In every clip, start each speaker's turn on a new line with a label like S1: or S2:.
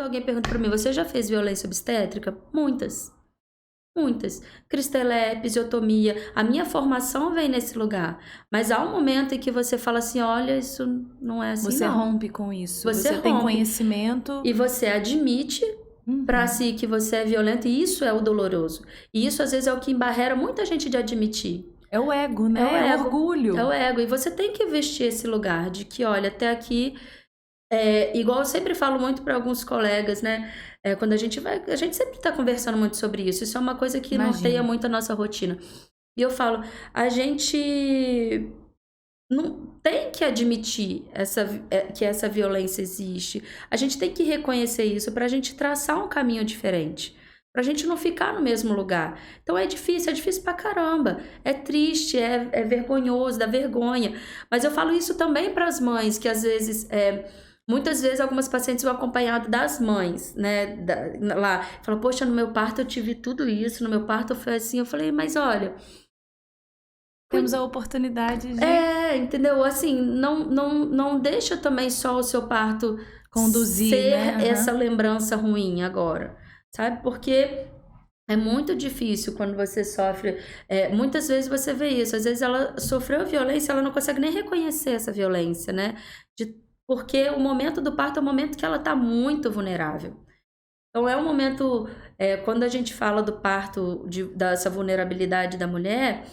S1: quando alguém pergunta pra mim, você já fez violência obstétrica? Muitas. Muitas. Cristelé, episiotomia. A minha formação vem nesse lugar. Mas há um momento em que você fala assim, olha, isso não é assim,
S2: Você
S1: não.
S2: rompe com isso.
S1: Você
S2: tem
S1: rompe.
S2: conhecimento.
S1: E você admite pra si que você é violento. E isso é o doloroso. E isso, às vezes, é o que embarrera muita gente de admitir.
S2: É o ego, né?
S1: É o ego.
S2: Orgulho.
S1: É o ego. E você tem que vestir esse lugar de que, olha, até aqui... igual eu sempre falo muito para alguns colegas, né? Quando a gente sempre está conversando muito sobre isso. Isso é uma coisa que norteia muito a nossa rotina. E eu falo, a gente não tem que admitir que essa violência existe. A gente tem que reconhecer isso para a gente traçar um caminho diferente. Pra gente não ficar no mesmo lugar. Então é difícil pra caramba. É triste, é vergonhoso, dá vergonha. Mas eu falo isso também para as mães, que às vezes... muitas vezes algumas pacientes vão acompanhado das mães, né, lá, falam, poxa, no meu parto eu tive tudo isso, no meu parto foi assim, eu falei, mas olha...
S2: Temos a oportunidade de...
S1: entendeu? Assim, não deixa também só o seu parto
S2: conduzir,
S1: ser,
S2: né?
S1: Essa lembrança ruim agora, sabe? Porque... é muito difícil quando você sofre... muitas vezes você vê isso, às vezes ela sofreu violência, ela não consegue nem reconhecer essa violência, né? Porque o momento do parto é o momento que ela está muito vulnerável. Então, é um momento... quando a gente fala do parto, dessa vulnerabilidade da mulher,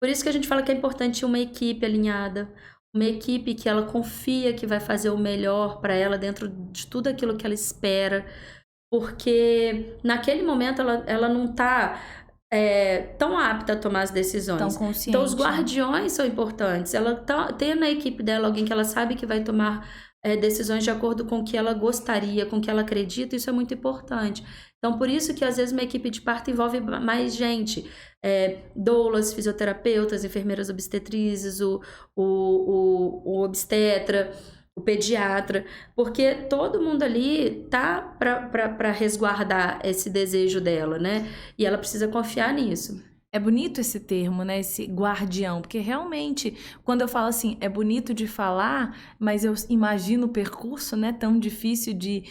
S1: por isso que a gente fala que é importante uma equipe alinhada, uma equipe que ela confia que vai fazer o melhor para ela dentro de tudo aquilo que ela espera, porque naquele momento ela não está... tão apta a tomar as decisões.
S2: Tão consciente.
S1: Então, os guardiões são importantes. Ela tem na equipe dela alguém que ela sabe que vai tomar decisões de acordo com o que ela gostaria, com o que ela acredita, isso é muito importante. Então, por isso que às vezes uma equipe de parto envolve mais gente. Doulas, fisioterapeutas, enfermeiras obstetrizes, o obstetra, o pediatra, porque todo mundo ali tá para resguardar esse desejo dela, né? E ela precisa confiar nisso.
S2: É bonito esse termo, né? Esse guardião, porque realmente, quando eu falo assim, é bonito de falar, mas eu imagino o percurso, né? Tão difícil de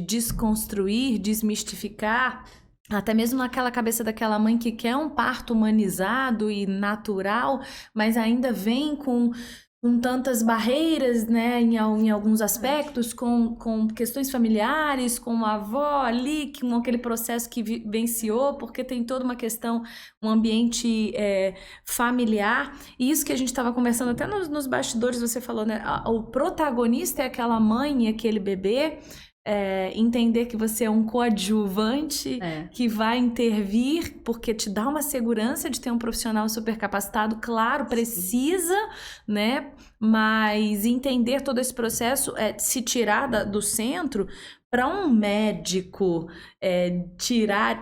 S2: desconstruir, desmistificar. Até mesmo naquela cabeça daquela mãe que quer um parto humanizado e natural, mas ainda vem com tantas barreiras, né, em alguns aspectos, com questões familiares, com a avó ali, com aquele processo que vivenciou, porque tem toda uma questão, um ambiente familiar. E isso que a gente estava conversando até nos bastidores, você falou, né, o protagonista é aquela mãe e aquele bebê. Entender que você é um coadjuvante que vai intervir, porque te dá uma segurança de ter um profissional super capacitado, claro, precisa, né? Mas entender todo esse processo, se tirar do centro, para um médico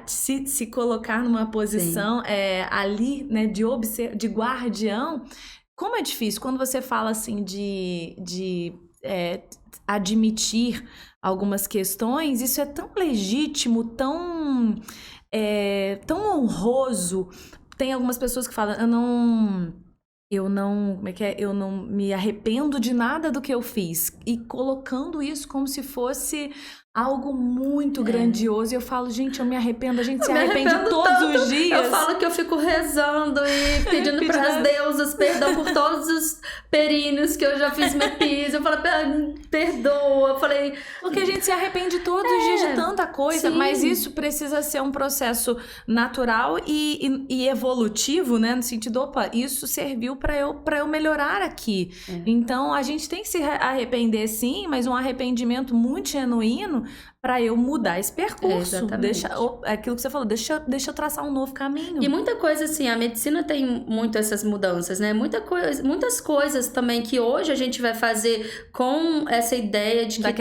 S2: se colocar numa posição ali, né, de guardião, como é difícil quando você fala assim de admitir algumas questões, isso é tão legítimo, tão honroso. Tem algumas pessoas que falam, eu não me arrependo de nada do que eu fiz, e colocando isso como se fosse algo muito grandioso, e eu falo, gente, eu me arrependo, a gente se arrepende todos os dias.
S1: Eu falo que eu fico rezando e pedindo para as deusas perdão por todos os períneos que eu já fiz MEPIS, eu falo, perdoa, eu falei...
S2: Porque a gente se arrepende todos os dias de tanta coisa,
S1: sim.
S2: Mas isso precisa ser um processo natural e evolutivo, né, no sentido, opa, isso serviu para eu melhorar aqui. Então, a gente tem que se arrepender sim, mas um arrependimento muito genuíno para eu mudar esse percurso. Aquilo que você falou, deixa eu traçar um novo caminho.
S1: E muita coisa, assim, a medicina tem muito essas mudanças, né? Muitas coisas também que hoje a gente vai fazer com essa ideia de que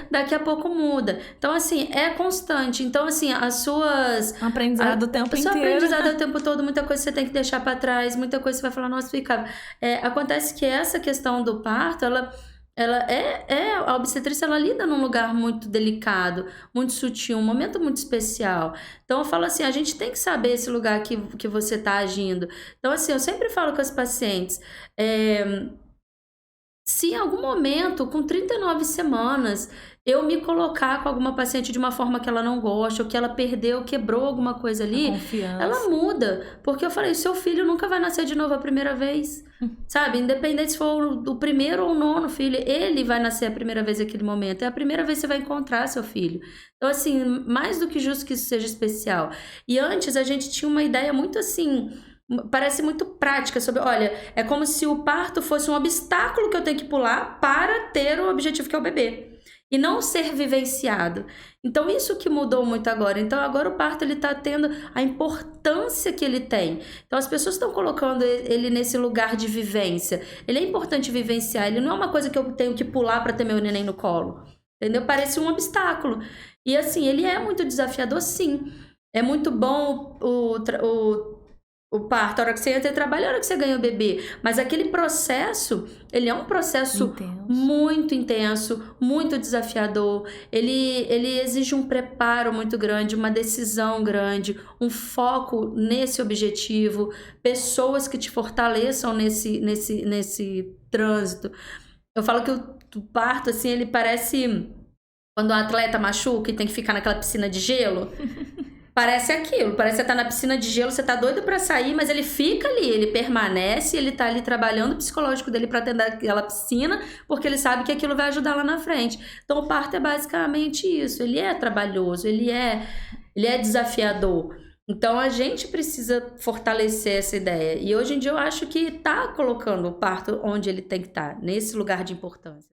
S1: daqui a pouco muda. Então, assim, é constante. Então, assim,
S2: aprendizado o tempo inteiro.
S1: Aprendizado o tempo todo, muita coisa você tem que deixar para trás, muita coisa você vai falar, nossa, fica... acontece que essa questão do parto, a obstetrícia, ela lida num lugar muito delicado, muito sutil, um momento muito especial. Então, eu falo assim, a gente tem que saber esse lugar que você está agindo. Então, assim, eu sempre falo com as pacientes, se em algum momento, com 39 semanas, eu me colocar com alguma paciente de uma forma que ela não gosta, ou que ela perdeu, quebrou alguma coisa ali, ela muda. Porque eu falei, seu filho nunca vai nascer de novo a primeira vez, sabe? Independente se for o primeiro ou o nono filho, ele vai nascer a primeira vez naquele momento. É a primeira vez que você vai encontrar seu filho. Então, assim, mais do que justo que isso seja especial. E antes a gente tinha uma ideia muito assim... Parece muito prática sobre, olha, é como se o parto fosse um obstáculo que eu tenho que pular para ter o objetivo que é o bebê. E não ser vivenciado. Então, isso que mudou muito agora. Então, agora o parto, ele tá tendo a importância que ele tem. Então, as pessoas estão colocando ele nesse lugar de vivência. Ele é importante vivenciar. Ele não é uma coisa que eu tenho que pular para ter meu neném no colo. Entendeu? Parece um obstáculo. E, assim, ele é muito desafiador, sim. É muito bom o parto, a hora que você entra em trabalho, a hora que você ganha o bebê. Mas aquele processo, ele é um processo muito intenso, muito desafiador. Ele exige um preparo muito grande, uma decisão grande, um foco nesse objetivo, pessoas que te fortaleçam nesse trânsito. Eu falo que o parto, assim, ele parece quando um atleta machuca e tem que ficar naquela piscina de gelo. Parece aquilo, parece que você tá na piscina de gelo, você tá doido pra sair, mas ele fica ali, ele permanece, ele tá ali trabalhando o psicológico dele pra atender aquela piscina, porque ele sabe que aquilo vai ajudar lá na frente. Então o parto é basicamente isso, ele é trabalhoso, ele é desafiador. Então a gente precisa fortalecer essa ideia. E hoje em dia eu acho que tá colocando o parto onde ele tem que estar, nesse lugar de importância.